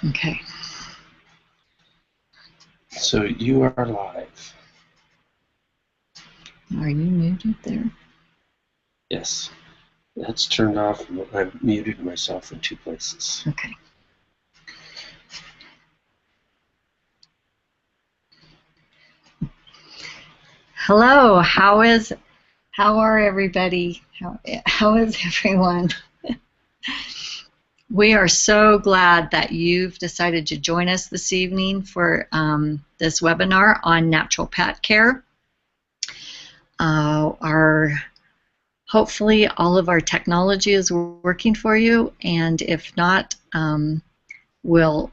Okay. So you are live. Are you muted there? Yes. That's turned off. I've muted myself in 2 places. Okay. Hello. How are everybody? How is everyone? We are so glad that you've decided to join us this evening for this webinar on natural pet care. Hopefully all of our technology is working for you, and if not, we'll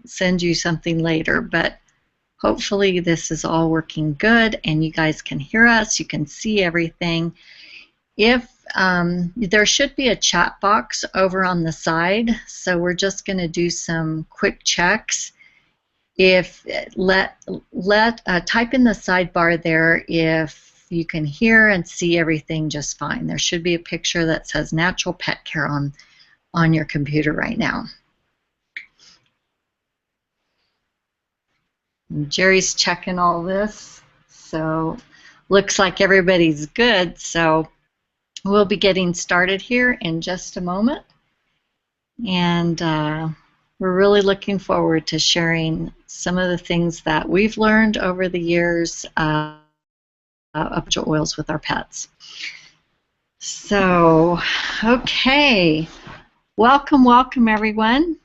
send you something later. But hopefully this is all working good, and you guys can hear us. You can see everything. If there should be a chat box over on the side, so we're just going to do some quick checks. If type in the sidebar there if you can hear and see everything just fine. There should be a picture that says Natural Pet Care on your computer right now. And Jerry's checking all this, so looks like everybody's good. So we'll be getting started here in just a moment, and we're really looking forward to sharing some of the things that we've learned over the years of oils with our pets. So, okay, welcome everyone.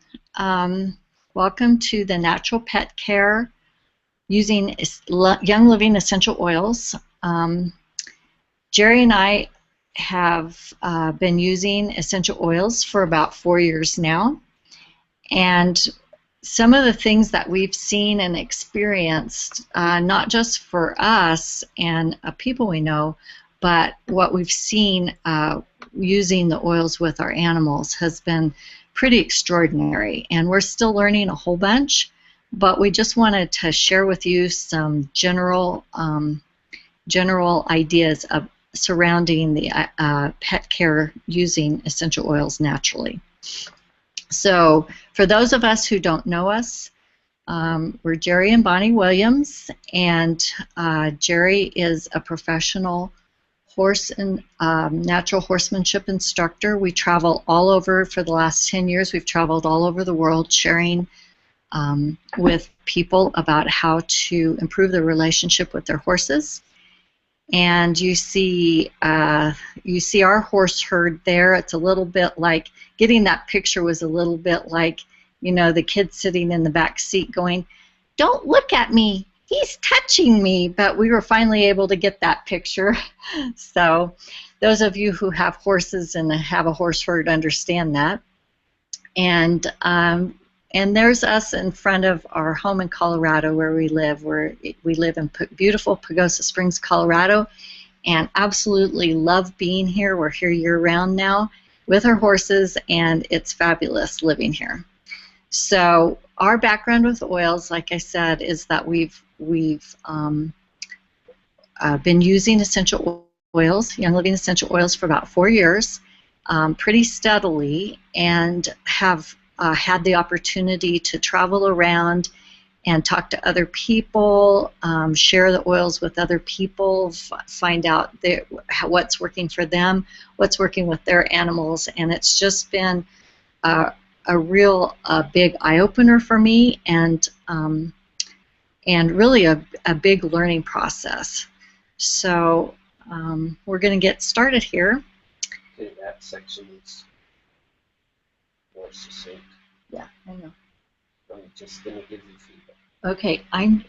Welcome to the Natural Pet Care using Young Living Essential Oils. Jerry and I have been using essential oils for about 4 years now, and some of the things that we've seen and experienced, not just for us and people we know, but what we've seen using the oils with our animals has been pretty extraordinary, and we're still learning a whole bunch, but we just wanted to share with you some general ideas of surrounding the pet care using essential oils naturally. So for those of us who don't know us, we're Jerry and Bonnie Williams, and Jerry is a professional horse and natural horsemanship instructor. We travel all over. For the last 10 years, we've traveled all over the world sharing with people about how to improve their relationship with their horses. And you see our horse herd there. It's a little bit like, getting that picture was a little bit like, you know, the kid sitting in the back seat going, "Don't look at me, he's touching me." But we were finally able to get that picture. So those of you who have horses and have a horse herd understand that. And there's us in front of our home in Colorado where we live. We live in beautiful Pagosa Springs, Colorado, and absolutely love being here. We're here year-round now with our horses, and it's fabulous living here. So our background with oils, like I said, is that we've been using essential oils, Young Living essential oils, for about 4 years, pretty steadily, and have had the opportunity to travel around and talk to other people, share the oils with other people, find out what's working for them, what's working with their animals, and it's just been a real big eye-opener for me, and really a big learning process. So we're going to get started here. Okay, that section is more succinct. Yeah, I know. I'm just going to give you feedback. Okay,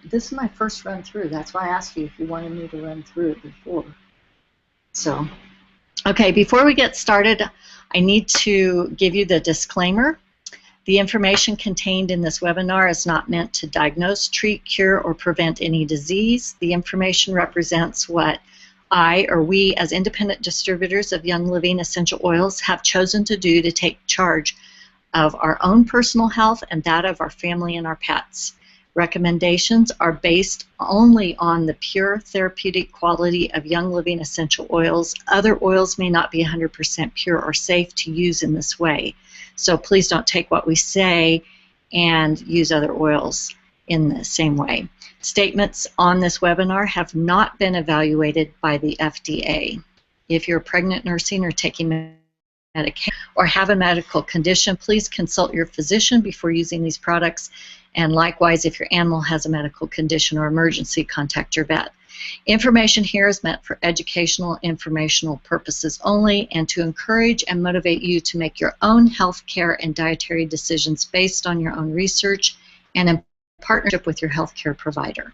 this is my first run through. That's why I asked you if you wanted me to run through it before. So, okay, before we get started, I need to give you the disclaimer. The information contained in this webinar is not meant to diagnose, treat, cure, or prevent any disease. The information represents what I or we as independent distributors of Young Living essential oils have chosen to do to take charge of our own personal health and that of our family and our pets. Recommendations are based only on the pure therapeutic quality of Young Living essential oils. Other oils may not be 100% pure or safe to use in this way. So please don't take what we say and use other oils in the same way. Statements on this webinar have not been evaluated by the FDA. If you're pregnant, nursing, or taking medication or have a medical condition, please consult your physician before using these products. And likewise, if your animal has a medical condition or emergency, contact your vet. Information here is meant for educational, informational purposes only, and to encourage and motivate you to make your own health care and dietary decisions based on your own research and in partnership with your healthcare provider.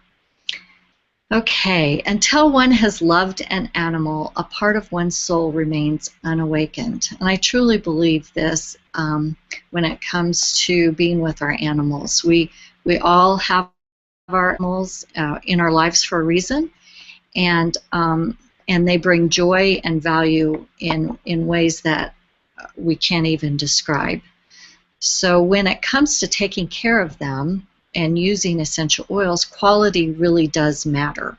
Okay, until one has loved an animal, a part of one's soul remains unawakened. And I truly believe this when it comes to being with our animals. We all have our animals in our lives for a reason, and they bring joy and value in ways that we can't even describe. So when it comes to taking care of them and using essential oils, quality really does matter.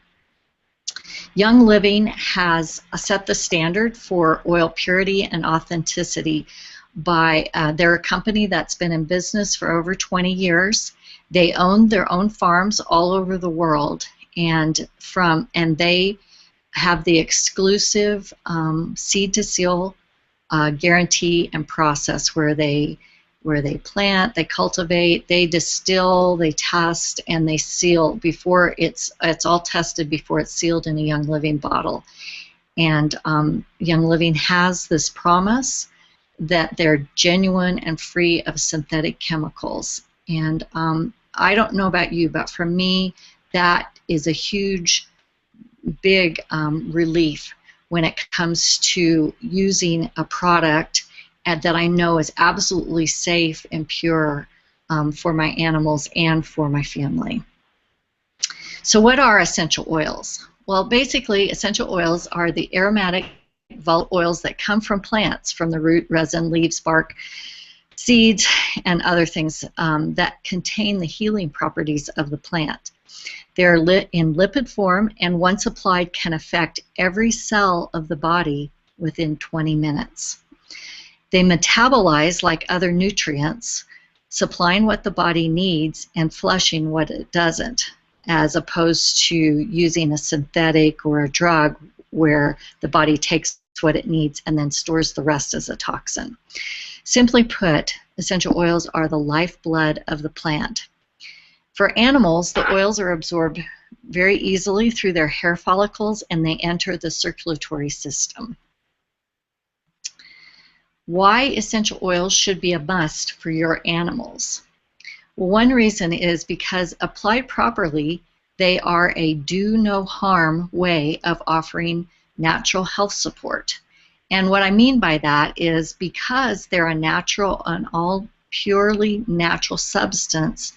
Young Living has set the standard for oil purity and authenticity by they're a company that's been in business for over 20 years. They own their own farms all over the world, and they have the exclusive seed to seal guarantee and process where they plant, they cultivate, they distill, they test, and they seal before it's all tested before it's sealed in a Young Living bottle. And Young Living has this promise that they're genuine and free of synthetic chemicals. And I don't know about you, but for me, that is a huge, big relief when it comes to using a product that I know is absolutely safe and pure for my animals and for my family. So what are essential oils? Well, basically, essential oils are the aromatic volatile oils that come from plants, from the root, resin, leaves, bark, seeds, and other things that contain the healing properties of the plant. They're in lipid form, and once applied can affect every cell of the body within 20 minutes. They metabolize like other nutrients, supplying what the body needs and flushing what it doesn't, as opposed to using a synthetic or a drug where the body takes what it needs and then stores the rest as a toxin. Simply put, essential oils are the lifeblood of the plant. For animals, the oils are absorbed very easily through their hair follicles, and they enter the circulatory system. Why essential oils should be a must for your animals? Well, one reason is because applied properly, they are a do no harm way of offering natural health support. And what I mean by that is because they're a natural and all purely natural substance,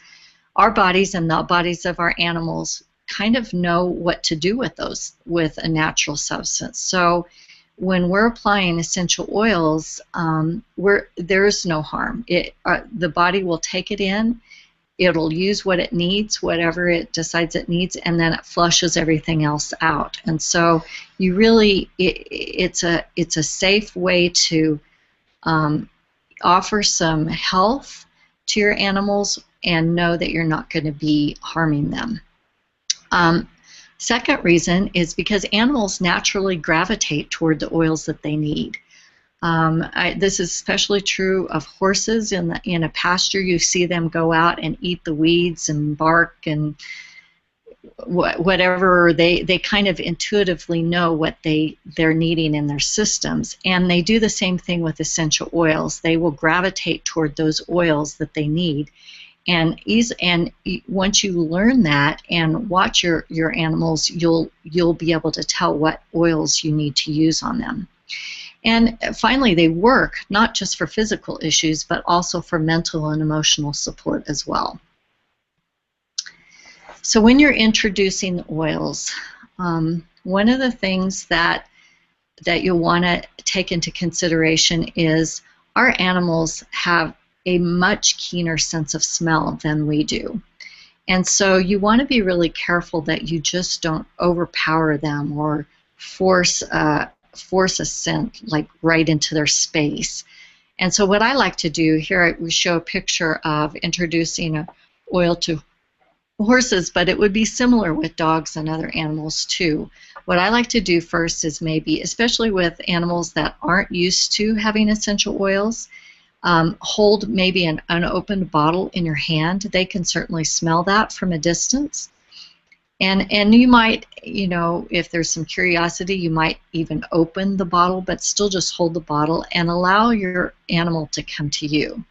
our bodies and the bodies of our animals kind of know what to do with those, with a natural substance. So when we're applying essential oils, there's no harm. The body will take it in, it'll use what it needs, whatever it decides it needs, and then it flushes everything else out. And so you really, it's a safe way to offer some health to your animals and know that you're not going to be harming them. Second reason is because animals naturally gravitate toward the oils that they need. This is especially true of horses. In a pasture, you see them go out and eat the weeds and bark and whatever. They kind of intuitively know what they're needing in their systems. And they do the same thing with essential oils. They will gravitate toward those oils that they need. And once you learn that and watch your animals, you'll be able to tell what oils you need to use on them. And finally, they work not just for physical issues, but also for mental and emotional support as well. So when you're introducing the oils, one of the things that you'll want to take into consideration is our animals have a much keener sense of smell than we do. And so you want to be really careful that you just don't overpower them or force a scent like right into their space. And so what I like to do here, we show a picture of introducing an oil to horses, but it would be similar with dogs and other animals too. What I like to do first is maybe, especially with animals that aren't used to having essential oils, hold maybe an unopened bottle in your hand. They can certainly smell that from a distance. And you might, you know, if there's some curiosity, you might even open the bottle, but still just hold the bottle and allow your animal to come to you.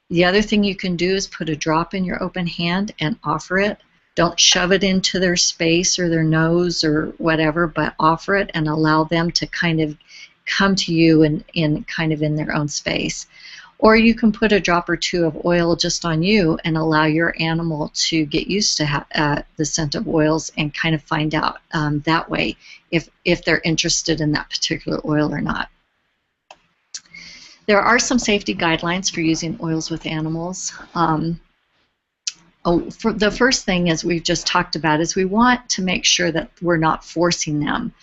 The other thing you can do is put a drop in your open hand and offer it. Don't shove it into their space or their nose or whatever, but offer it and allow them to kind of come to you in kind of in their own space. Or you can put a drop or two of oil just on you and allow your animal to get used to the scent of oils and kind of find out that way if they're interested in that particular oil or not. There are some safety guidelines for using oils with animals. The first thing, as we've just talked about, is we want to make sure that we're not forcing them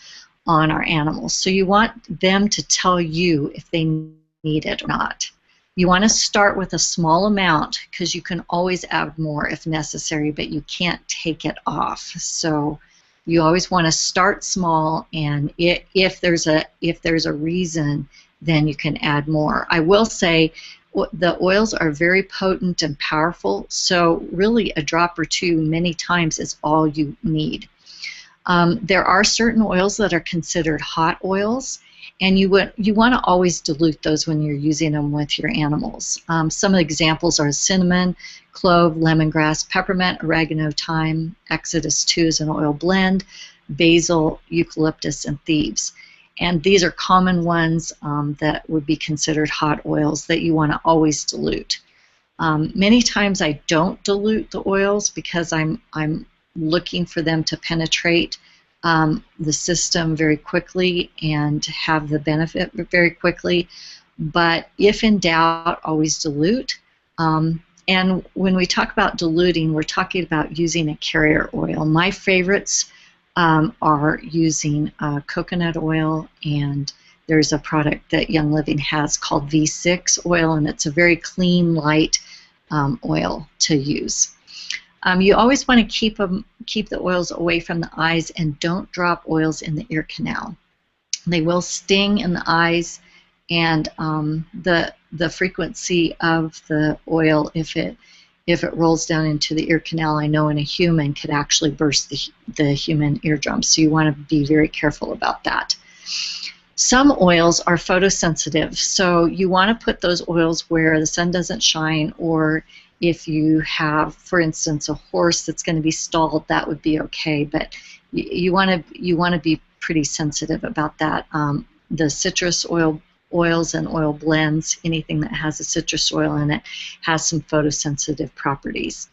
on our animals. So you want them to tell you if they need it or not. You want to start with a small amount because you can always add more if necessary, but you can't take it off. So you always want to start small, and if there's a reason, then you can add more. I will say the oils are very potent and powerful, so really a drop or two many times is all you need. There are certain oils that are considered hot oils, and you want to always dilute those when you're using them with your animals. Some examples are cinnamon, clove, lemongrass, peppermint, oregano, thyme. Exodus 2 is an oil blend, basil, eucalyptus, and thieves. And these are common ones that would be considered hot oils that you want to always dilute. Many times I don't dilute the oils because I'm looking for them to penetrate the system very quickly and have the benefit very quickly. But if in doubt, always dilute. And when we talk about diluting, we're talking about using a carrier oil. My favorites are using coconut oil, and there's a product that Young Living has called V6 oil, and it's a very clean, light oil to use. You always want to keep the oils away from the eyes, and don't drop oils in the ear canal. They will sting in the eyes, and the frequency of the oil, if it rolls down into the ear canal, I know in a human could actually burst the human eardrum. So you want to be very careful about that. Some oils are photosensitive, so you want to put those oils where the sun doesn't shine, or if you have, for instance, a horse that's going to be stalled, that would be okay. But you want to be pretty sensitive about that. The citrus oils and oil blends, anything that has a citrus oil in it, has some photosensitive properties.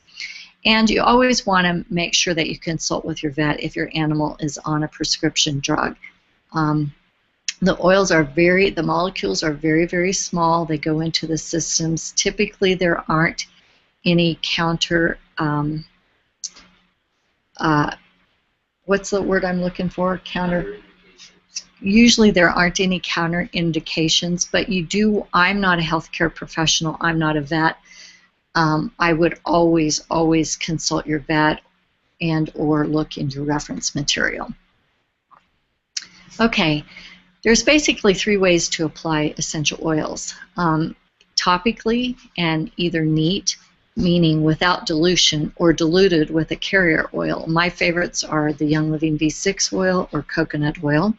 And you always want to make sure that you consult with your vet if your animal is on a prescription drug. The molecules are very, very small. They go into the systems. Typically, there aren't any counter, what's the word I'm looking for? Usually there aren't any counterindications, but you do. I'm not a healthcare professional. I'm not a vet. I would always consult your vet and or look in your reference material. Okay, there's basically 3 ways to apply essential oils. Topically and either neat, meaning without dilution, or diluted with a carrier oil. My favorites are the Young Living V6 oil or coconut oil.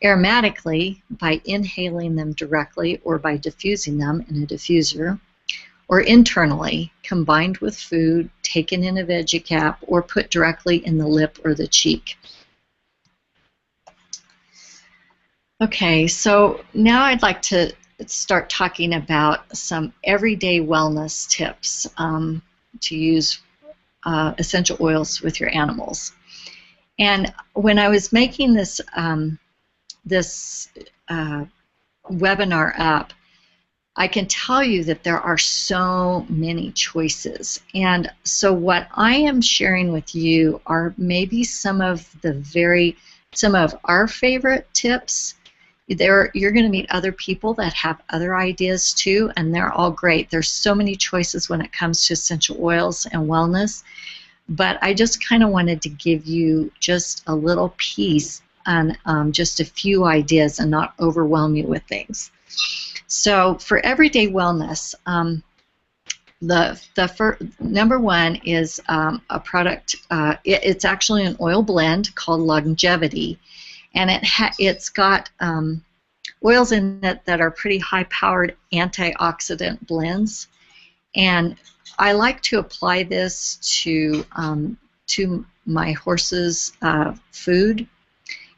Aromatically, by inhaling them directly or by diffusing them in a diffuser, or internally, combined with food, taken in a veggie cap, or put directly in the lip or the cheek. Okay, so now I'd like to start talking about some everyday wellness tips to use essential oils with your animals. And when I was making this webinar up, I can tell you that there are so many choices. And so what I am sharing with you are maybe some of our favorite tips you're going to meet other people that have other ideas too, and they're all great. There's so many choices when it comes to essential oils and wellness, but I just kind of wanted to give you just a little piece on just a few ideas and not overwhelm you with things. So for everyday wellness, number one is a product. It's actually an oil blend called Longevity, and it's got oils in it that are pretty high-powered antioxidant blends. And I like to apply this to my horse's food.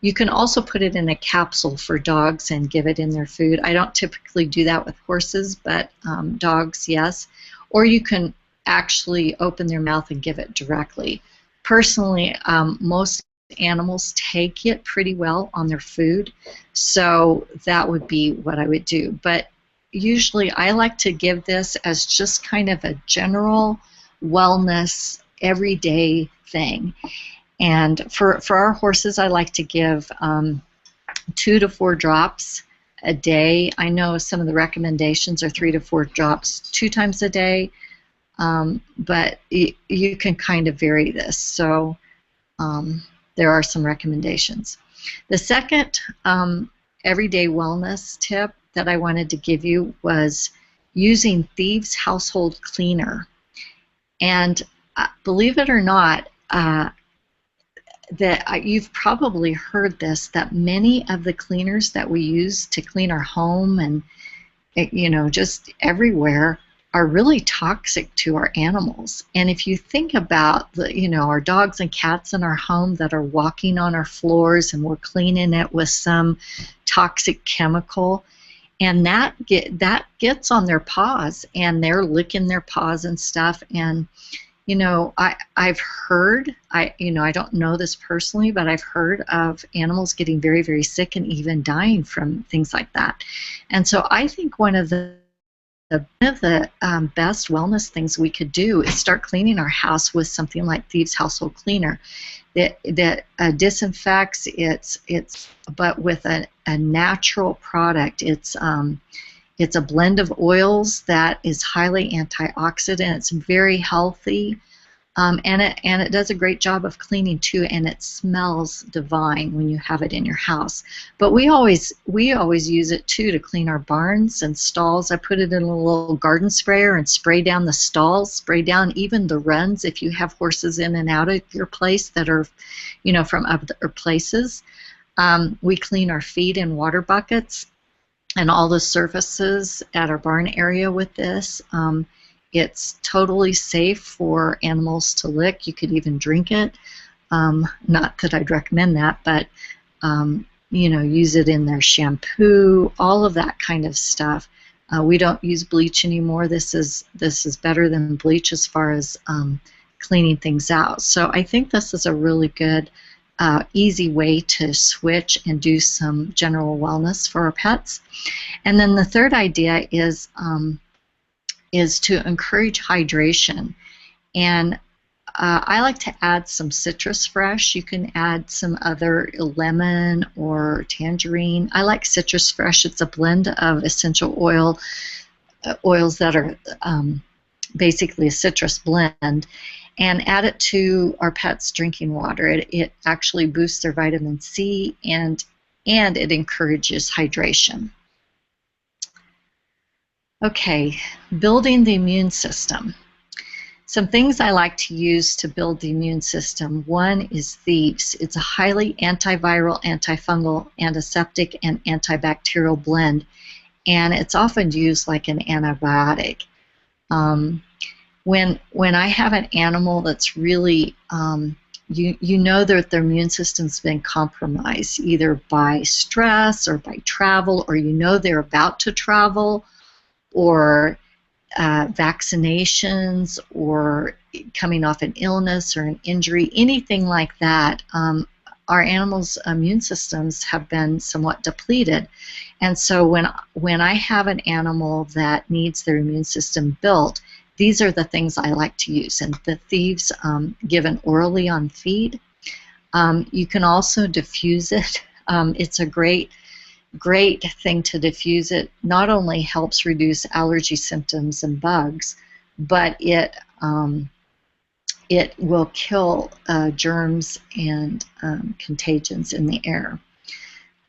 You can also put it in a capsule for dogs and give it in their food. I don't typically do that with horses, but dogs, yes. Or you can actually open their mouth and give it directly. Personally, most animals take it pretty well on their food, so that would be what I would do. But usually I like to give this as just kind of a general wellness everyday thing. And for our horses, I like to give 2 to 4 drops a day. I know some of the recommendations are 3 to 4 drops 2 times a day, but you can kind of vary this. So there are some recommendations. The second everyday wellness tip that I wanted to give you was using Thieves Household Cleaner. And believe it or not, that you've probably heard this, that many of the cleaners that we use to clean our home and just everywhere are really toxic to our animals. And if you think about our dogs and cats in our home that are walking on our floors and we're cleaning it with some toxic chemical, and that gets on their paws and they're licking their paws and stuff. And I've heard, I don't know this personally, but I've heard of animals getting very, very sick and even dying from things like that. And so I think one of the best wellness things we could do is start cleaning our house with something like Thieves Household Cleaner that disinfects. But with a natural product. It's a blend of oils that is highly antioxidant. It's very healthy, and it does a great job of cleaning too. And it smells divine when you have it in your house. But we always use it too to clean our barns and stalls. I put it in a little garden sprayer and spray down the stalls, spray down even the runs if you have horses in and out of your place that are, from other places. We clean our feed in water buckets and all the surfaces at our barn area with this. It's totally safe for animals to lick. You could even drink it. Not that I'd recommend that, but use it in their shampoo, all of that kind of stuff. We don't use bleach anymore. This is better than bleach as far as cleaning things out. So I think this is a really good easy way to switch and do some general wellness for our pets. And then the third idea is to encourage hydration. And I like to add some citrus fresh. You can add some other lemon or tangerine. I like citrus fresh. It's a blend of essential oils that are basically a citrus blend. And add it to our pets' drinking water. It actually boosts their vitamin C and it encourages hydration. Okay, building the immune system. Some things I like to use to build the immune system. One is Thieves. It's a highly antiviral, antifungal, antiseptic, and antibacterial blend, and it's often used like an antibiotic. When I have an animal that's really, you know that their immune system's been compromised either by stress or by travel, or they're about to travel, or vaccinations, or coming off an illness or an injury, anything like that, our animals' immune systems have been somewhat depleted. And so when I have an animal that needs their immune system built, these are the things I like to use. And the Thieves, given orally on feed. You can also diffuse it. It's a great great thing to diffuse. It not only helps reduce allergy symptoms and bugs, but it will kill germs and contagions in the air.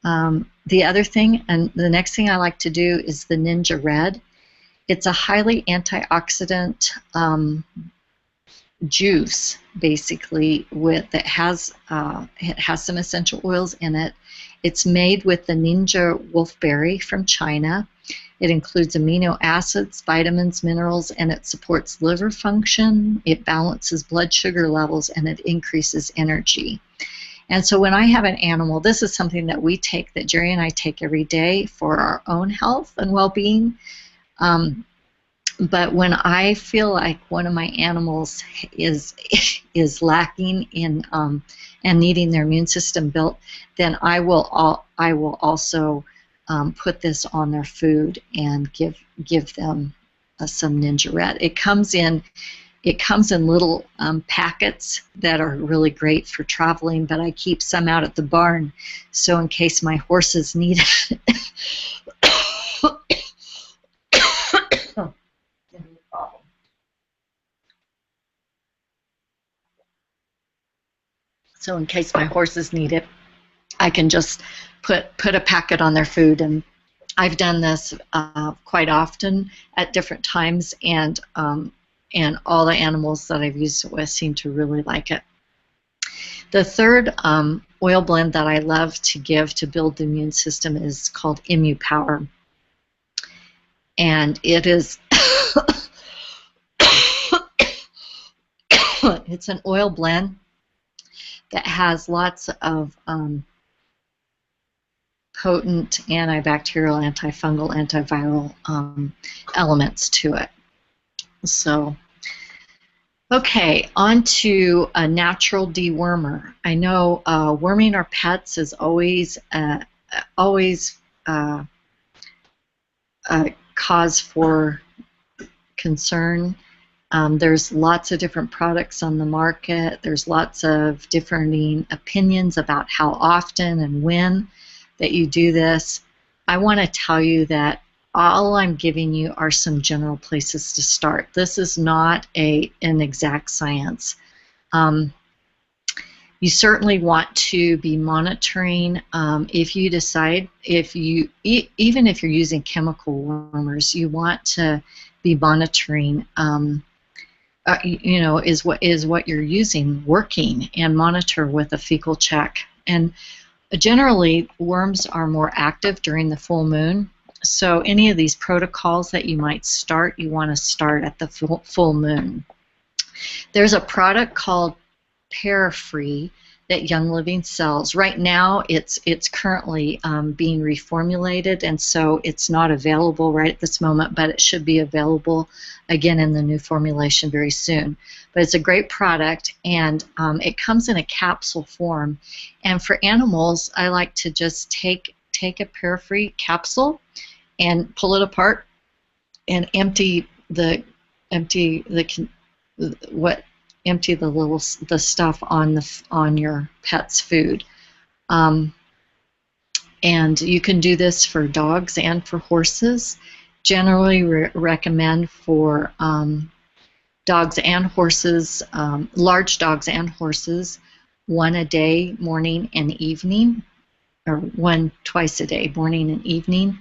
The other thing, and the next thing I like to do, is the Ninja Red. It's a highly antioxidant juice, basically, it has some essential oils in it. It's made with the Ninja Wolfberry from China. It includes amino acids, vitamins, minerals, and it supports liver function, it balances blood sugar levels, and it increases energy. And so when I have an animal, this is something that we take, that Jerry and I take every day for our own health and well-being. But when I feel like one of my animals is lacking in and needing their immune system built, then I will also put this on their food and give them some Ninja Red. It comes in little packets that are really great for traveling, but I keep some out at the barn, so in case my horses need it. So in case my horses need it, I can just put a packet on their food. And I've done this quite often at different times, and all the animals that I've used it with seem to really like it. The third oil blend that I love to give to build the immune system is called ImmuPower. And it is it's an oil blend that has lots of potent antibacterial, antifungal, antiviral elements to it. So, okay, on to a natural dewormer. I know worming our pets is always a cause for concern. There's lots of different products on the market. There's lots of differing opinions about how often and when that you do this. I want to tell you that all I'm giving you are some general places to start. This is not an exact science. You certainly want to be monitoring. If you decide, even if you're using chemical wormers, you want to be monitoring. Is what you're using working, and monitor with a fecal check. And generally, worms are more active during the full moon. So any of these protocols that you might start, you want to start at the full moon. There's a product called Parafree that Young Living sells. Right now, it's currently being reformulated, and so it's not available right at this moment, but it should be available again in the new formulation very soon. But it's a great product, and it comes in a capsule form. And for animals, I like to just take a Parafree capsule and pull it apart and empty the stuff on your pet's food. And you can do this for dogs and for horses. Generally recommend for dogs and horses, large dogs and horses, one a day, morning and evening, or one twice a day, morning and evening.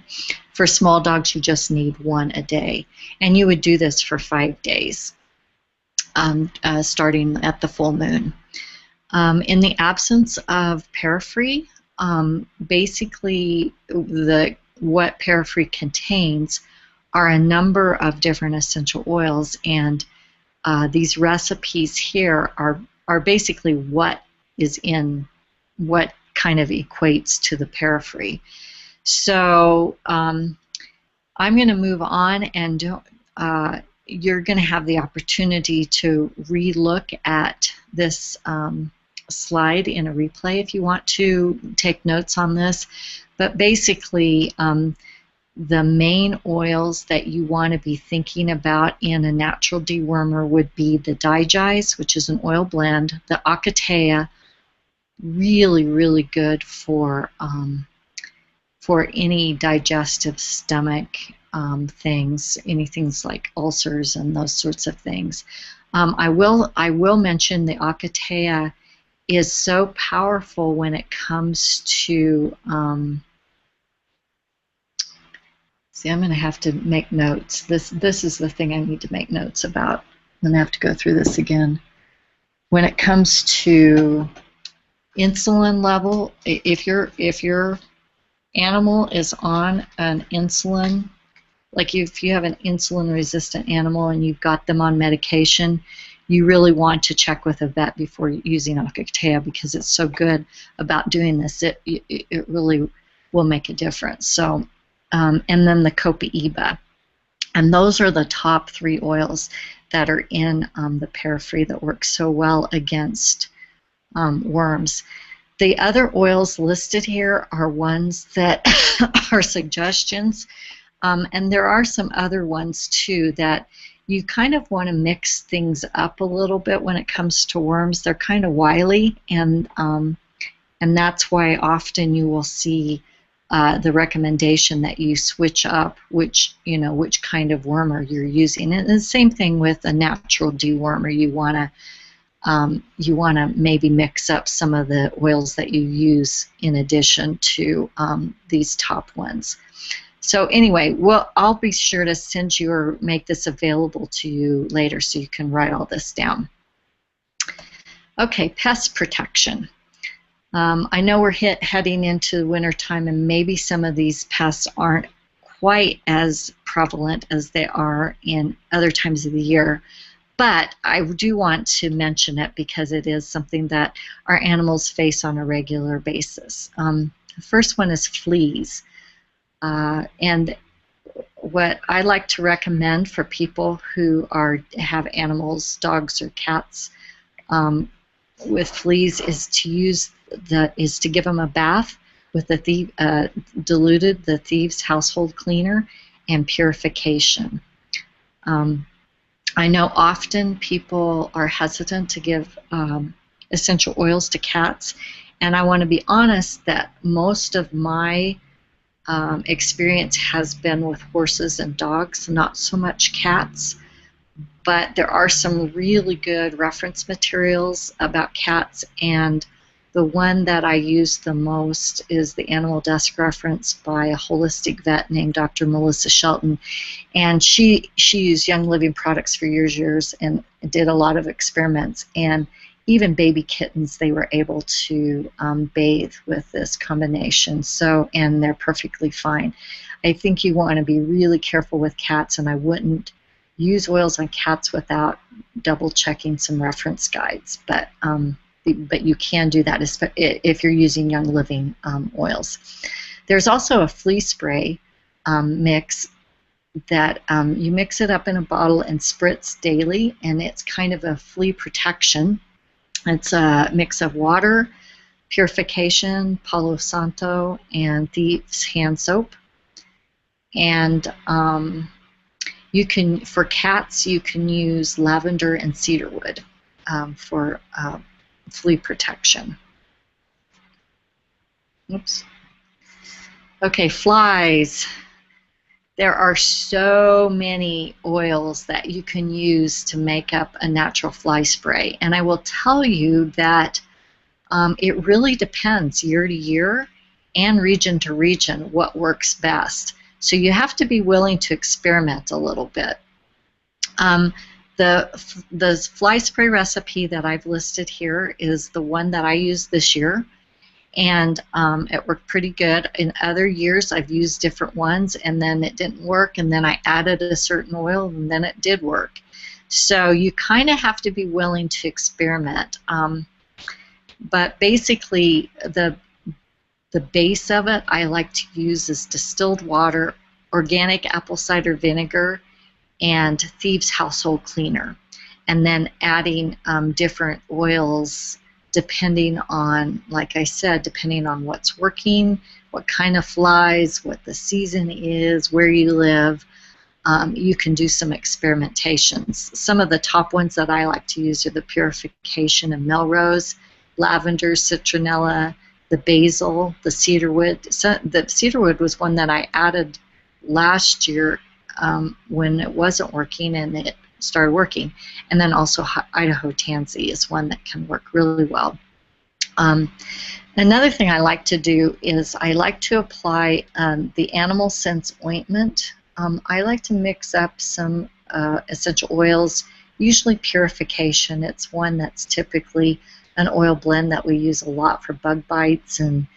For small dogs, you just need one a day. And you would do this for 5 days, starting at the full moon. In the absence of Parafree, basically what Parafree contains are a number of different essential oils, and these recipes here are basically what kind of equates to the Parafree. So I'm going to move on, and you're going to have the opportunity to re-look at this slide in a replay if you want to take notes on this. But basically, the main oils that you want to be thinking about in a natural dewormer would be the Digize, which is an oil blend, the Achatea, really, really good for for any digestive stomach things, anything like ulcers and those sorts of things. I will mention the Acatea is so powerful when it comes to see, I'm going to have to make notes. This is the thing I need to make notes about. I'm going to have to go through this again. When it comes to insulin level, if your animal is on an insulin, like if you have an insulin resistant animal and you've got them on medication, you really want to check with a vet before using Acatea, because it's so good about doing this. It really will make a difference. So, and then the Copaiba. And those are the top 3 oils that are in the Parafree that work so well against worms. The other oils listed here are ones that are suggestions, and there are some other ones too that you kind of want to mix things up a little bit when it comes to worms. They're kind of wily, and that's why often you will see the recommendation that you switch up which kind of wormer you're using. And the same thing with a natural dewormer. You want to maybe mix up some of the oils that you use in addition to these top ones. So anyway, I'll be sure to send you or make this available to you later so you can write all this down. Okay, pest protection. I know we're heading into wintertime, and maybe some of these pests aren't quite as prevalent as they are in other times of the year, but I do want to mention it because it is something that our animals face on a regular basis. The first one is fleas. And what I like to recommend for people who have animals, dogs or cats, with fleas is to give them a bath with diluted the Thieves Household Cleaner and purification. I know often people are hesitant to give essential oils to cats, and I want to be honest that most of my experience has been with horses and dogs, not so much cats. But there are some really good reference materials about cats, and the one that I use the most is the Animal Desk Reference by a holistic vet named Dr. Melissa Shelton. And she used Young Living products for years and did a lot of experiments. And even baby kittens, they were able to bathe with this combination. And they're perfectly fine. I think you want to be really careful with cats, and I wouldn't use oils on cats without double checking some reference guides. But you can do that if you're using Young Living oils. There's also a flea spray mix that you mix it up in a bottle and spritz daily, and it's kind of a flea protection. It's a mix of water, purification, Palo Santo, and Thieves hand soap. And for cats, you can use lavender and cedarwood for flea protection. Oops. Okay, flies. There are so many oils that you can use to make up a natural fly spray, and I will tell you that it really depends year to year and region to region what works best. So you have to be willing to experiment a little bit. The fly spray recipe that I've listed here is the one that I used this year, and it worked pretty good. In other years, I've used different ones, and then it didn't work, and then I added a certain oil, and then it did work. So you kind of have to be willing to experiment. But basically, the base of it I like to use is distilled water, organic apple cider vinegar, and Thieves Household Cleaner, and then adding different oils depending on, like I said, depending on what's working, what kind of flies, what the season is, where you live. You can do some experimentations. Some of the top ones that I like to use are the Purification and Melrose, Lavender, Citronella, the basil, the cedarwood. So the cedarwood was one that I added last year when it wasn't working, and it started working. And then also Idaho tansy is one that can work really well. Another thing I like to do is I like to apply the Animal Sense ointment. I like to mix up some essential oils, usually Purification. It's one that's typically an oil blend that we use a lot for bug bites, and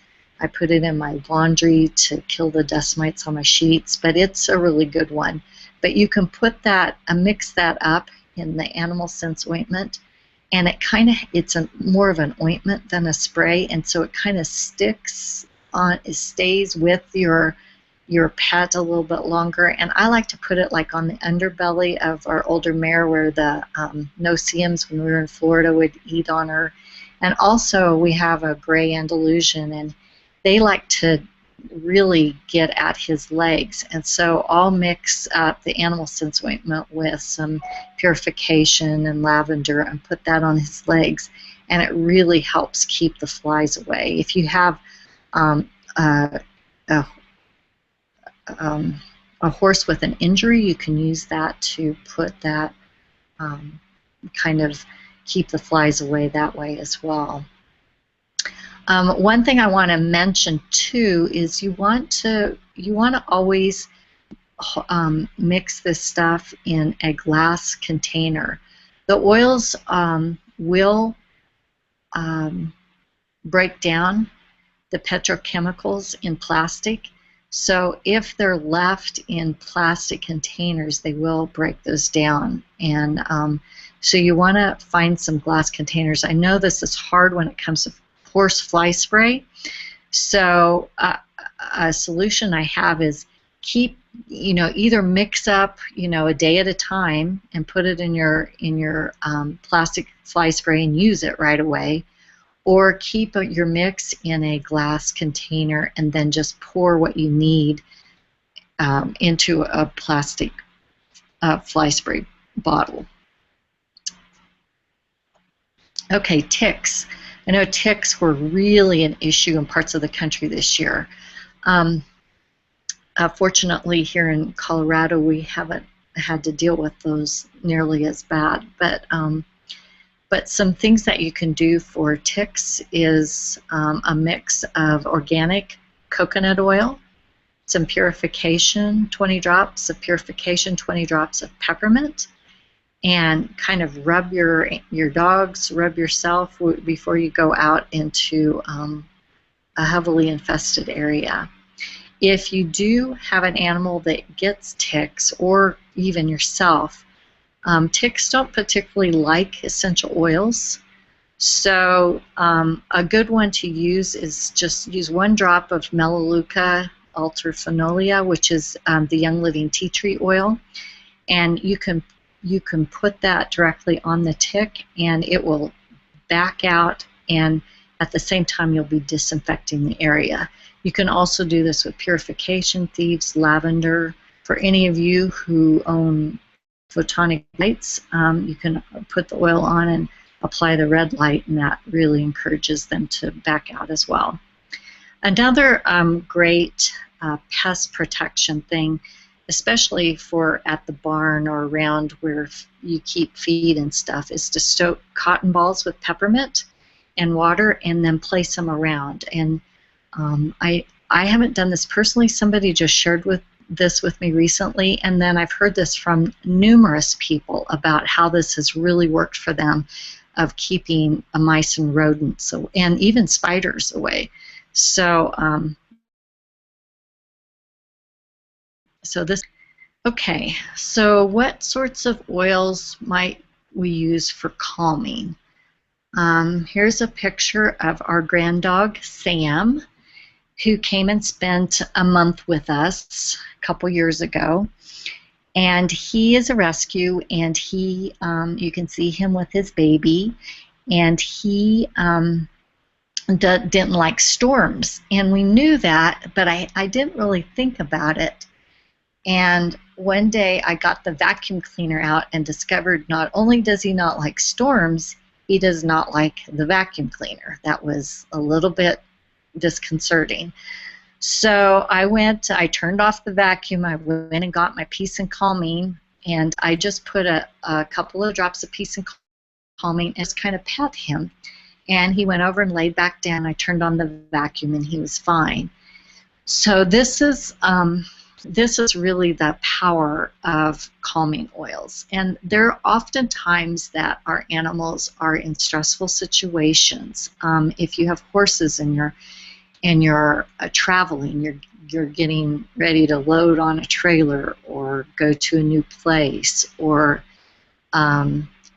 I put it in my laundry to kill the dust mites on my sheets, but it's a really good one. But you can put that, mix that up in the Animal Sense ointment, and it's more of an ointment than a spray, and so it kind of sticks on, it stays with your pet a little bit longer. And I like to put it like on the underbelly of our older mare, where the no-see-ums when we were in Florida would eat on her. And also we have a gray Andalusian, and they like to really get at his legs, and so I'll mix up the Animal Sense ointment with some Purification and lavender and put that on his legs, and it really helps keep the flies away. If you have a horse with an injury, you can use that to put that kind of keep the flies away that way as well. One thing I want to mention too is you want to always mix this stuff in a glass container. The oils will break down the petrochemicals in plastic, so if they're left in plastic containers, they will break those down. And so you want to find some glass containers. I know this is hard when it comes to horse fly spray, so a solution I have is either mix up a day at a time and put it in your plastic fly spray and use it right away, or keep your mix in a glass container and then just pour what you need into a plastic fly spray bottle. Okay, ticks. I know ticks were really an issue in parts of the country this year. Fortunately, here in Colorado, we haven't had to deal with those nearly as bad. But some things that you can do for ticks is a mix of organic coconut oil, some Purification, 20 drops of Purification, 20 drops of peppermint, and kind of rub your dogs, rub yourself before you go out into a heavily infested area. If you do have an animal that gets ticks, or even yourself, ticks don't particularly like essential oils. So a good one to use is just use 1 drop of Melaleuca alterifolium, which is the Young Living tea tree oil, and you can put that directly on the tick, and it will back out, and at the same time you'll be disinfecting the area. You can also do this with Purification, Thieves, lavender. For any of you who own photonic lights, you can put the oil on and apply the red light, and that really encourages them to back out as well. Another great pest protection thing, especially for at the barn or around where you keep feed and stuff, is to soak cotton balls with peppermint and water and then place them around. And I haven't done this personally. Somebody just shared this with me recently, and then I've heard this from numerous people about how this has really worked for them of keeping mice and rodents and even spiders away. So okay, so what sorts of oils might we use for calming? Here's a picture of our grand dog, Sam, who came and spent a month with us a couple years ago. And he is a rescue, and he, you can see him with his baby, and he didn't like storms. And we knew that, but I didn't really think about it. And one day I got the vacuum cleaner out and discovered not only does he not like storms, he does not like the vacuum cleaner. That was a little bit disconcerting. So I turned off the vacuum, I went and got my Peace and Calming, and I just put a couple of drops of Peace and Calming and just kind of pet him. And he went over and laid back down. I turned on the vacuum and he was fine. So this is really the power of calming oils. And there are often times that our animals are in stressful situations. If you have horses and you're traveling, you're getting ready to load on a trailer or go to a new place, or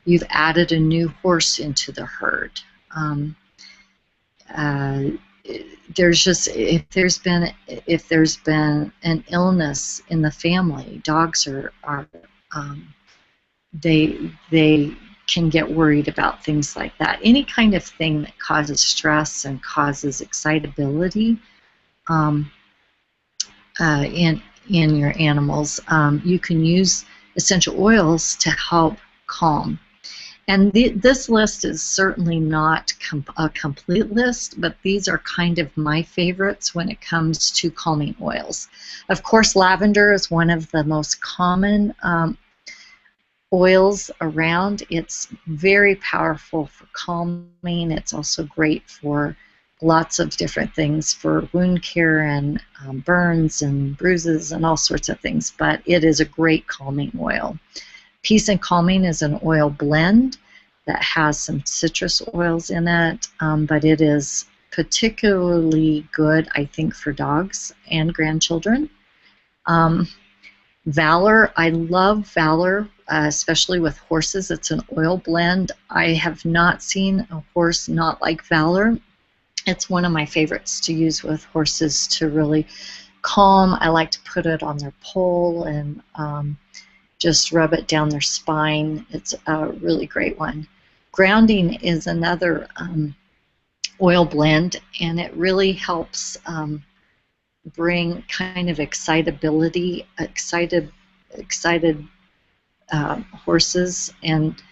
you've added a new horse into the herd. There's just if there's been an illness in the family, dogs are they can get worried about things like that. Any kind of thing that causes stress and causes excitability in your animals, you can use essential oils to help calm. And this list is certainly not a complete list, but these are kind of my favorites when it comes to calming oils. Of course, lavender is one of the most common oils around. It's very powerful for calming. It's also great for lots of different things, for wound care and burns and bruises and all sorts of things, but it is a great calming oil. Peace and Calming is an oil blend that has some citrus oils in it, but it is particularly good, I think, for dogs and grandchildren. Valor, I love Valor, especially with horses. It's an oil blend. I have not seen a horse not like Valor. It's one of my favorites to use with horses to really calm. I like to put it on their poll and just rub it down their spine. It's a really great one. Grounding is another oil blend, and it really helps bring kind of excitability, excited horses. And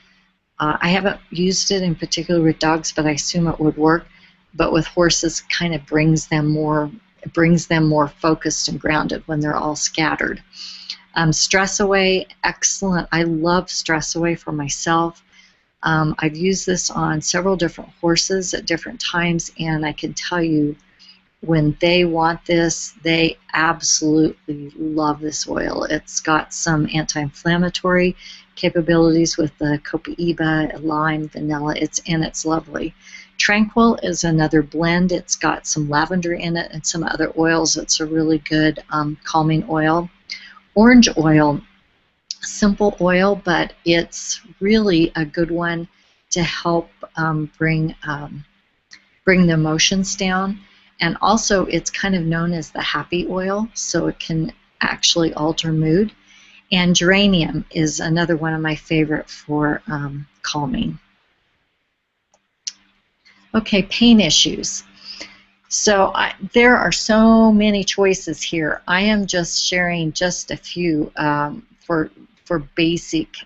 I haven't used it in particular with dogs, but I assume it would work. But with horses, kind of brings them more focused and grounded when they're all scattered. Stress Away, excellent. I love Stress Away for myself. I've used this on several different horses at different times, and I can tell you when they want this, they absolutely love this oil. It's got some anti-inflammatory capabilities with the copaiba, lime, vanilla, and it's lovely. Tranquil is another blend. It's got some lavender in it and some other oils. It's a really good calming oil. Orange oil, simple oil, but it's really a good one to help bring the emotions down. And also, it's kind of known as the happy oil, so it can actually alter mood. And geranium is another one of my favorite for calming. Okay, pain issues. So there are so many choices here. I am just sharing just a few for basic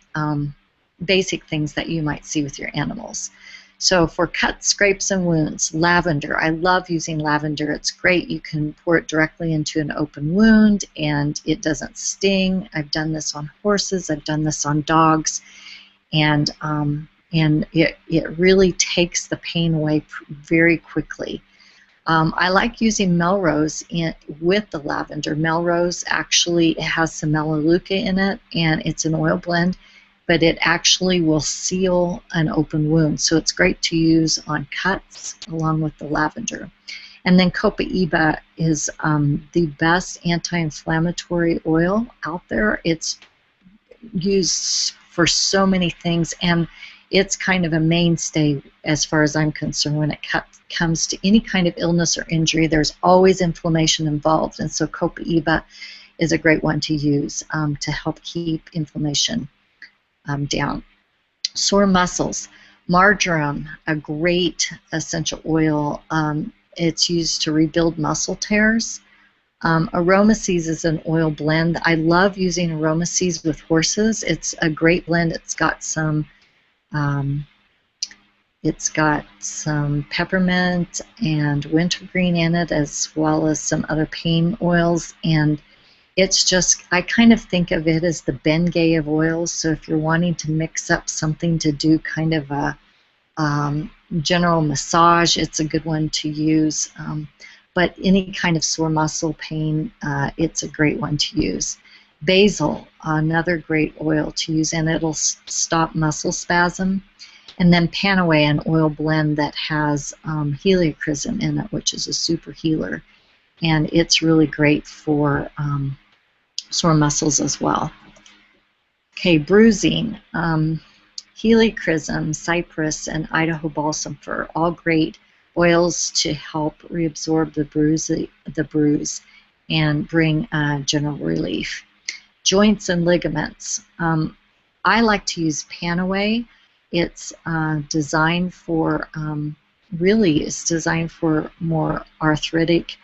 things that you might see with your animals. So for cuts, scrapes, and wounds, lavender. I love using lavender. It's great. You can pour it directly into an open wound, and it doesn't sting. I've done this on horses. I've done this on dogs, and it really takes the pain away very quickly. I like using Melrose with the lavender. Melrose actually has some melaleuca in it, and it's an oil blend, but it actually will seal an open wound. So it's great to use on cuts along with the lavender. And then copaiba is the best anti-inflammatory oil out there. It's used for so many things, and it's kind of a mainstay as far as I'm concerned when it comes to any kind of illness or injury. There's always inflammation involved, and so copaiba is a great one to use to help keep inflammation down. Sore muscles. Marjoram, a great essential oil. It's used to rebuild muscle tears. Aromaseeds is an oil blend. I love using Aromaseeds with horses. It's a great blend. It's got some It's got some peppermint and wintergreen in it, as well as some other pain oils, and it's just, I kind of think of it as the Bengay of oils. So if you're wanting to mix up something to do kind of a general massage, it's a good one to use. But any kind of sore muscle pain, it's a great one to use. Basil, another great oil to use, and it'll stop muscle spasm. And then Panaway, an oil blend that has heliochrysum in it, which is a super healer. And it's really great for sore muscles as well. Okay, bruising. Heliochrysum, cypress, and Idaho balsam fir, all great oils to help reabsorb the bruise and bring general relief. Joints and ligaments. I like to use Panaway. It's designed for, really it's designed for more arthritic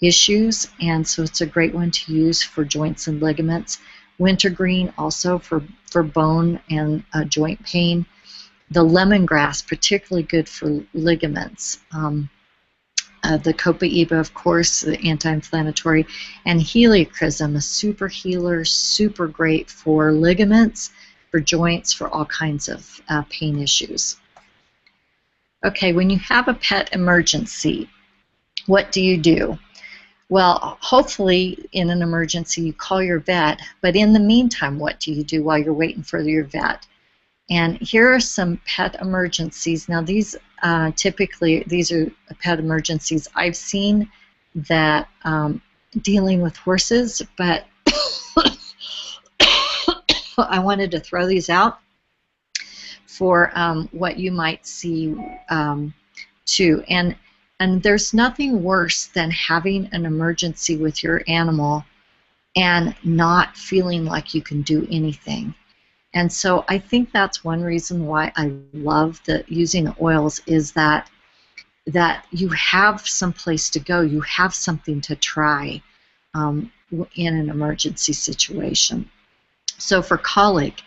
issues, and so it's a great one to use for joints and ligaments. Wintergreen also for bone and joint pain. The lemongrass, particularly good for ligaments. The Copaiba, of course, the anti-inflammatory, and heliochrysum, a super healer, super great for ligaments, for joints, for all kinds of pain issues. Okay, when you have a pet emergency, what do you do? Well, hopefully in an emergency you call your vet, but in the meantime, what do you do while you're waiting for your vet? And here are some pet emergencies. Now these typically, these are pet emergencies I've seen that dealing with horses, but I wanted to throw these out for what you might see too. And there's nothing worse than having an emergency with your animal and not feeling like you can do anything. And so I think that's one reason why I love using the oils, is that you have some place to go, you have something to try in an emergency situation. So for colic,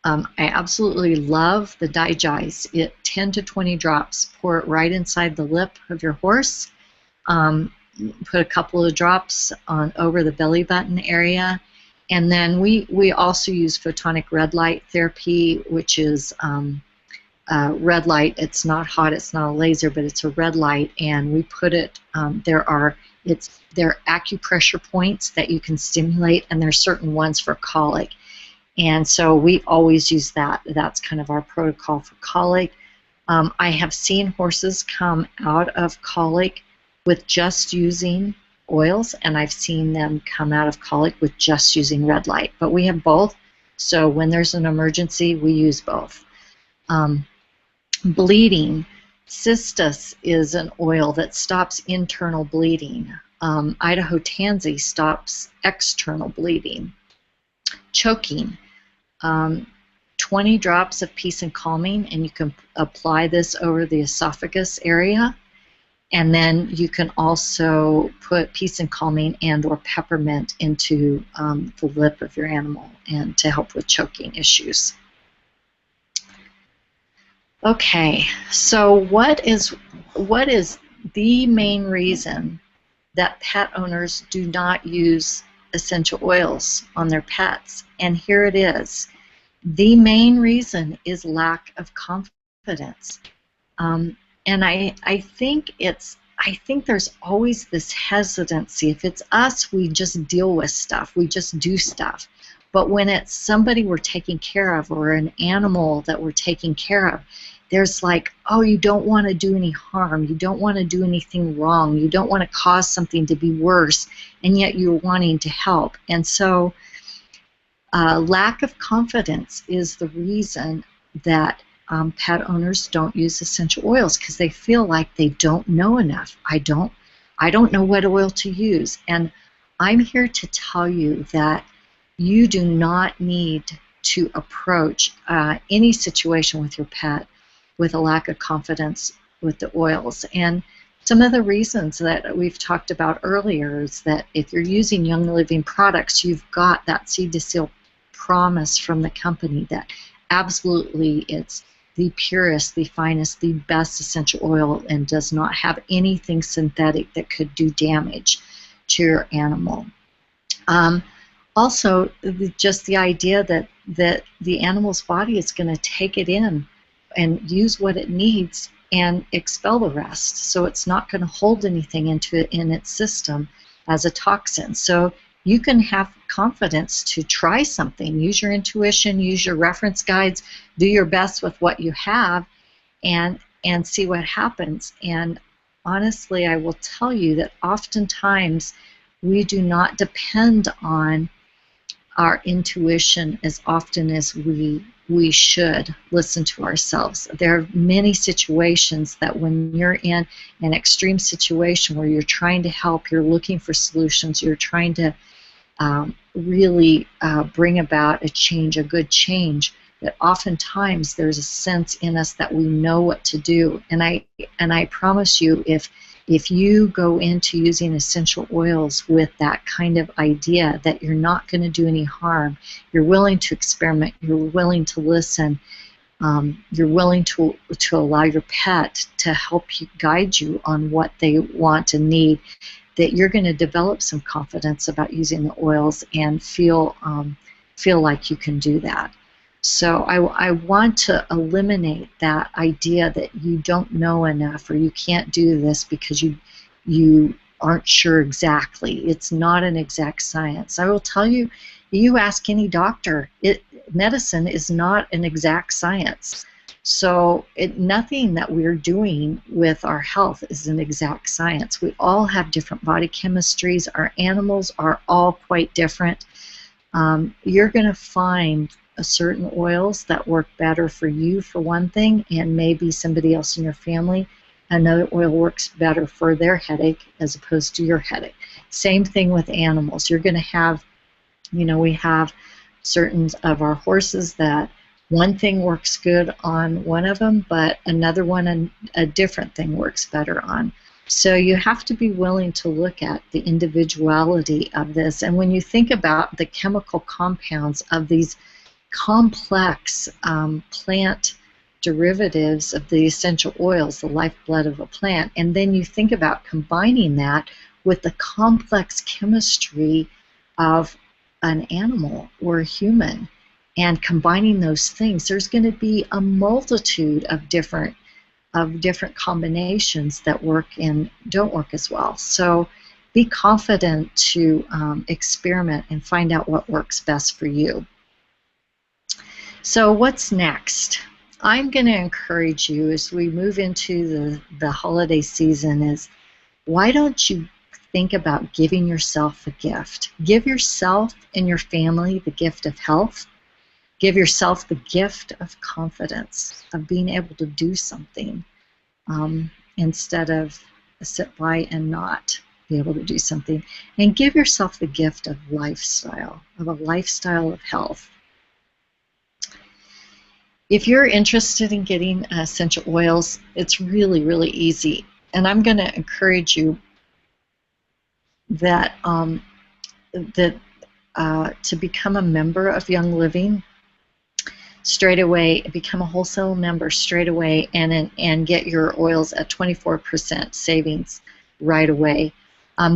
I absolutely love the Digize. 10 to 20 drops, pour it right inside the lip of your horse. Put a couple of drops on over the belly button area. And then we also use photonic red light therapy, which is red light. It's not hot, it's not a laser, but it's a red light, and we put it, there are acupressure points that you can stimulate, and there's certain ones for colic. And so we always use that. That's kind of our protocol for colic. I have seen horses come out of colic with just using oils, and I've seen them come out of colic with just using red light. But we have both, so when there's an emergency, we use both. Bleeding. Cistus is an oil that stops internal bleeding. Idaho Tansy stops external bleeding. Choking. 20 drops of Peace and Calming, and you can apply this over the esophagus area. And then you can also put Peace and Calming and or peppermint into the lip of your animal, and to help with choking issues. Okay, so what is the main reason that pet owners do not use essential oils on their pets? And here it is. The main reason is lack of confidence. And I think there's always this hesitancy. If it's us, we just deal with stuff. We just do stuff. But when it's somebody we're taking care of, or an animal that we're taking care of, there's like, oh, you don't want to do any harm. You don't want to do anything wrong. You don't want to cause something to be worse, and yet you're wanting to help. And so lack of confidence is the reason that pet owners don't use essential oils, because they feel like they don't know enough. I don't know what oil to use. And I'm here to tell you that you do not need to approach any situation with your pet with a lack of confidence with the oils. And some of the reasons that we've talked about earlier is that if you're using Young Living products, you've got that seed to seal promise from the company that absolutely the purest, the finest, the best essential oil and does not have anything synthetic that could do damage to your animal. Also, just the idea that the animal's body is going to take it in and use what it needs and expel the rest. So it's not going to hold anything in its system as a toxin. So you can have confidence to try something. Use your intuition, use your reference guides, do your best with what you have, and see what happens. And honestly, I will tell you that oftentimes we do not depend on our intuition as often as we should listen to ourselves. There are many situations that when you're in an extreme situation where you're trying to help, you're looking for solutions, you're trying to really bring about a change, a good change, that oftentimes there's a sense in us that we know what to do. And I promise you, if you go into using essential oils with that kind of idea that you're not going to do any harm, you're willing to experiment, you're willing to listen, you're willing to allow your pet to help you, guide you on what they want and need, that you're going to develop some confidence about using the oils and feel like you can do that. So I want to eliminate that idea that you don't know enough or you can't do this because you aren't sure exactly. It's not an exact science. I will tell you, you ask any doctor, medicine is not an exact science. So nothing that we're doing with our health is an exact science. We all have different body chemistries. Our animals are all quite different. You're going to find certain oils that work better for you for one thing, and maybe somebody else in your family, another oil works better for their headache as opposed to your headache. Same thing with animals. You're going to have, we have certain of our horses that one thing works good on one of them, but another one, a different thing works better on. So you have to be willing to look at the individuality of this. And when you think about the chemical compounds of these complex plant derivatives of the essential oils, the lifeblood of a plant, and then you think about combining that with the complex chemistry of an animal or a human, and combining those things, there's going to be a multitude of different combinations that work and don't work as well. So be confident to experiment and find out what works best for you. So what's next? I'm going to encourage you as we move into the holiday season is, why don't you think about giving yourself a gift? Give yourself and your family the gift of health. Give yourself the gift of confidence, of being able to do something instead of sit by and not be able to do something. And give yourself the gift of lifestyle, of a lifestyle of health. If you're interested in getting essential oils, it's really, really easy. And I'm going to encourage you that, to become a member of Young Living straight away, become a wholesale member straight away, and get your oils at 24% savings right away.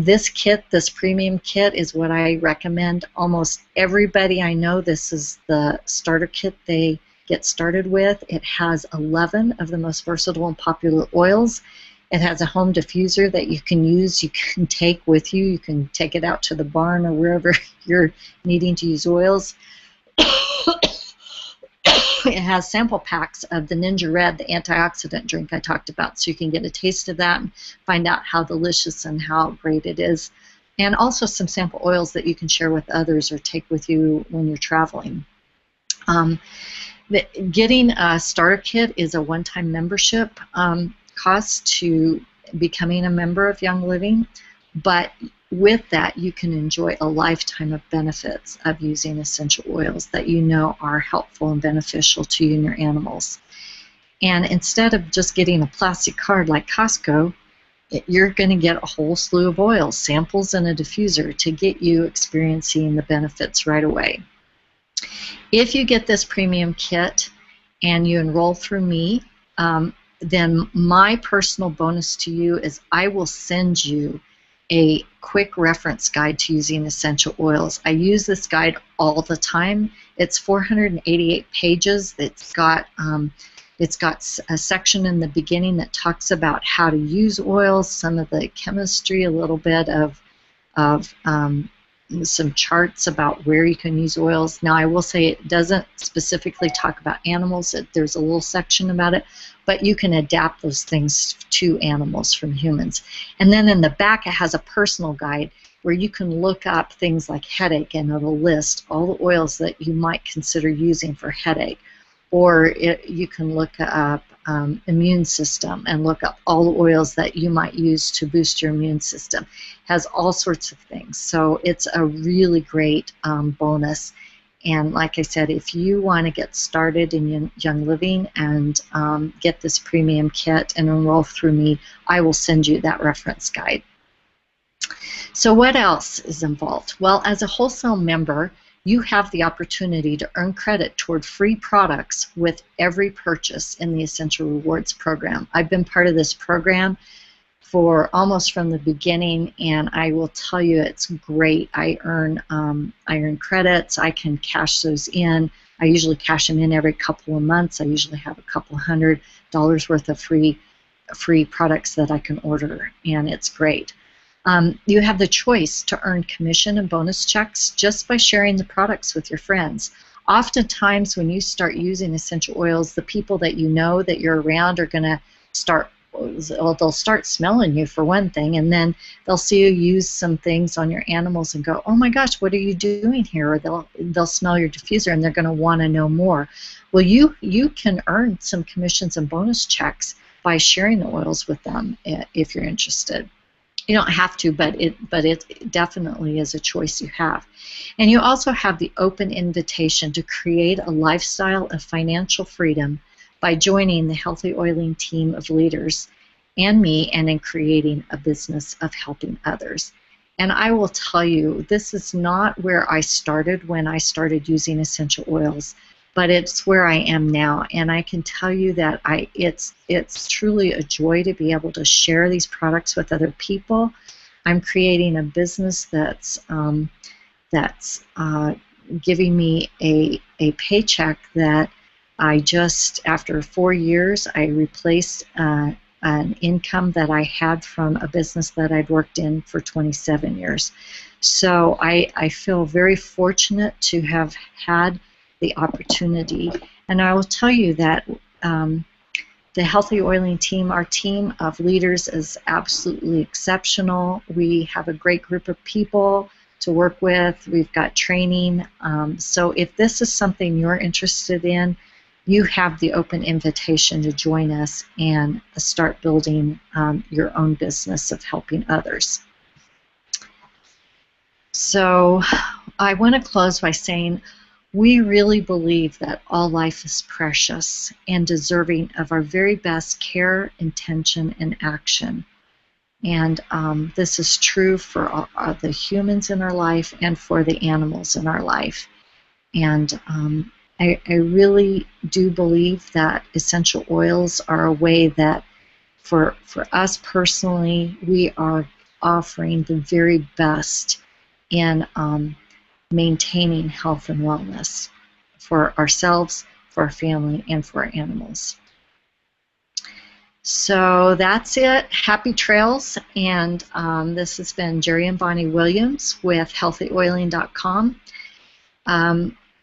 This kit, this premium kit, is what I recommend. Almost everybody I know, this is the starter kit they get started with. It has 11 of the most versatile and popular oils. It has a home diffuser that you can use, you can take with you. You can take it out to the barn or wherever you're needing to use oils. It has sample packs of the Ninja Red, the antioxidant drink I talked about, so you can get a taste of that and find out how delicious and how great it is. And also some sample oils that you can share with others or take with you when you're traveling. Getting a starter kit is a one-time membership cost to becoming a member of Young Living, but with that you can enjoy a lifetime of benefits of using essential oils that you know are helpful and beneficial to you and your animals. And instead of just getting a plastic card like Costco, you're going to get a whole slew of oils, samples, and a diffuser to get you experiencing the benefits right away. If you get this premium kit and you enroll through me, then my personal bonus to you is I will send you a quick reference guide to using essential oils. I use this guide all the time. It's 488 pages. It's got a section in the beginning that talks about how to use oils, some of the chemistry, a little bit of some charts about where you can use oils. Now, I will say it doesn't specifically talk about animals. There's a little section about it, but you can adapt those things to animals from humans. And then in the back, it has a personal guide where you can look up things like headache, and it'll list all the oils that you might consider using for headache. Or you can look up immune system and look up all the oils that you might use to boost your immune system. Has all sorts of things. So it's a really great bonus. And like I said, if you want to get started in Young Living and get this premium kit and enroll through me, I will send you that reference guide. So what else is involved? Well, as a wholesale member, you have the opportunity to earn credit toward free products with every purchase in the Essential Rewards program. I've been part of this program for almost from the beginning, and I will tell you it's great. I earn credits. I can cash those in. I usually cash them in every couple of months. I usually have a couple $100 worth of free products that I can order, and it's great. You have the choice to earn commission and bonus checks just by sharing the products with your friends. Oftentimes when you start using essential oils, the people that you know that you're around are going to they'll start smelling you for one thing, and then they'll see you use some things on your animals and go, oh my gosh, what are you doing here? Or they'll smell your diffuser and they're going to want to know more. Well, you can earn some commissions and bonus checks by sharing the oils with them if you're interested. You don't have to, but it definitely is a choice you have. And you also have the open invitation to create a lifestyle of financial freedom by joining the Healthy Oiling team of leaders and me, and in creating a business of helping others. And I will tell you, this is not where I started when I started using essential oils, but it's where I am now. And I can tell you that it's truly a joy to be able to share these products with other people. I'm creating a business that's giving me a paycheck that I just, after 4 years, I replaced an income that I had from a business that I'd worked in for 27 years. So I feel very fortunate to have had the opportunity. And I will tell you that the Healthy Oiling team, our team of leaders, is absolutely exceptional. We have a great group of people to work with. We've got training. So if this is something you're interested in, you have the open invitation to join us and start building your own business of helping others. So I want to close by saying we really believe that all life is precious and deserving of our very best care, intention, and action. And this is true for the humans in our life and for the animals in our life. And I really do believe that essential oils are a way that for us personally, we are offering the very best in maintaining health and wellness for ourselves, for our family, and for our animals. So that's it. Happy trails. And this has been Jerry and Bonnie Williams with HealthyOiling.com.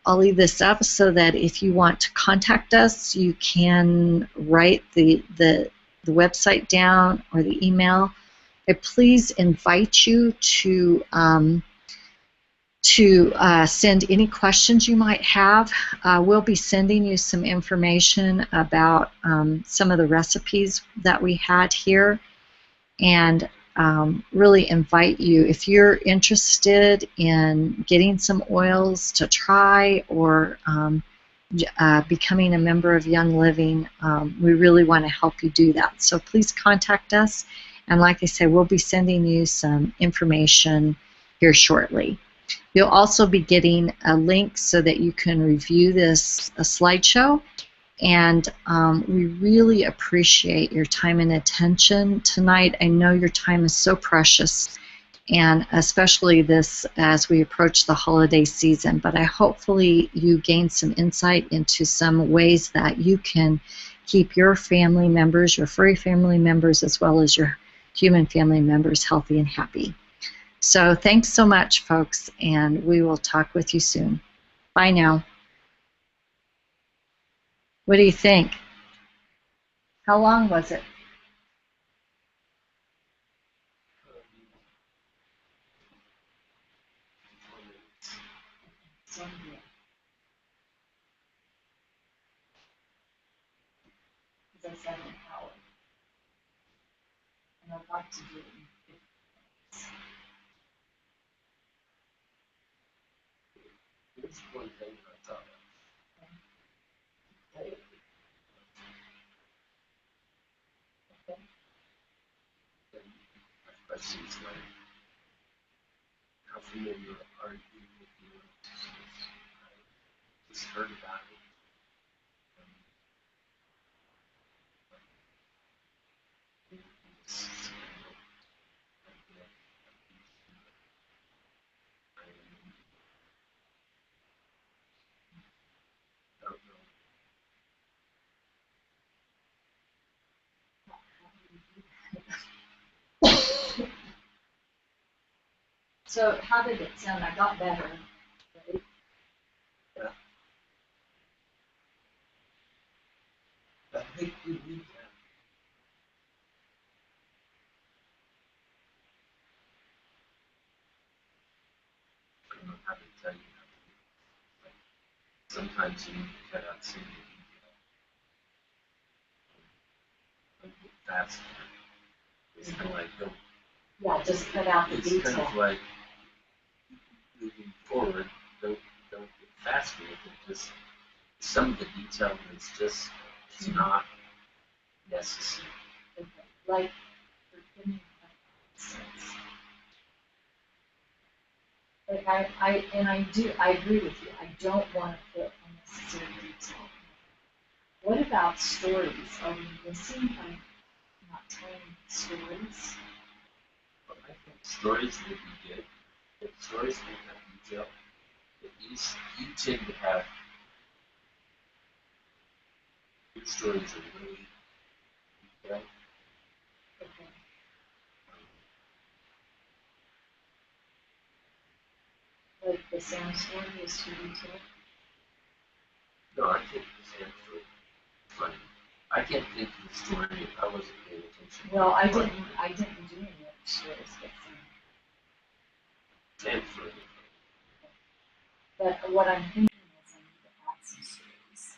I'll leave this up so that if you want to contact us, you can write the website down or the email. I please invite you to send any questions you might have. We'll be sending you some information about some of the recipes that we had here, and really invite you, if you're interested in getting some oils to try or becoming a member of Young Living, we really want to help you do that. So please contact us, and like I said, we'll be sending you some information here shortly. You'll also be getting a link so that you can review this slideshow, And we really appreciate your time and attention tonight. I know your time is so precious, and especially this as we approach the holiday season. But hopefully you gain some insight into some ways that you can keep your family members, your furry family members, as well as your human family members healthy and happy. So thanks so much, folks, and we will talk with you soon. Bye now. What do you think? How long was it? As I said, an hour. And I'd like to do it in 15 minutes. Here's one thing I thought Okay. Okay. of. My questions like, how familiar are you with the disease? I just heard about it. So how did it sound? I got better. Right? Yeah. I think we need that. I don't know how to tell you that. Like, sometimes you need to cut out some of the detail. Like fast. It's kind of like, don't, Yeah, just cut out the it's detail. kind of like moving forward, don't get fast with it. Just some of the detail is just it's not necessary. Okay. Like, for me, sense. Like I agree with you. I don't want to put unnecessary detail. What about stories? Are we missing by not telling stories? But I think stories would be good. If stories can have detail, at least you tend to have your stories are really detailed. Okay. Like the Sam story is too detailed. No, I think the Sam story is funny. I can't think of the story if I wasn't paying attention. Well, I didn't do any other stories but Sam story. But what I'm thinking is I need to add some stories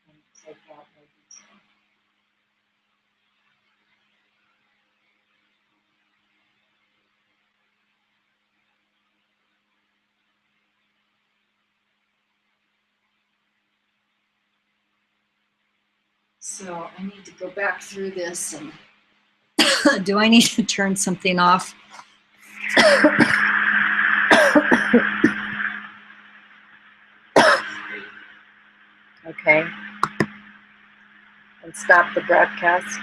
and take out more detail. So I need to go back through this and do I need to turn something off? Okay. And stop the broadcast.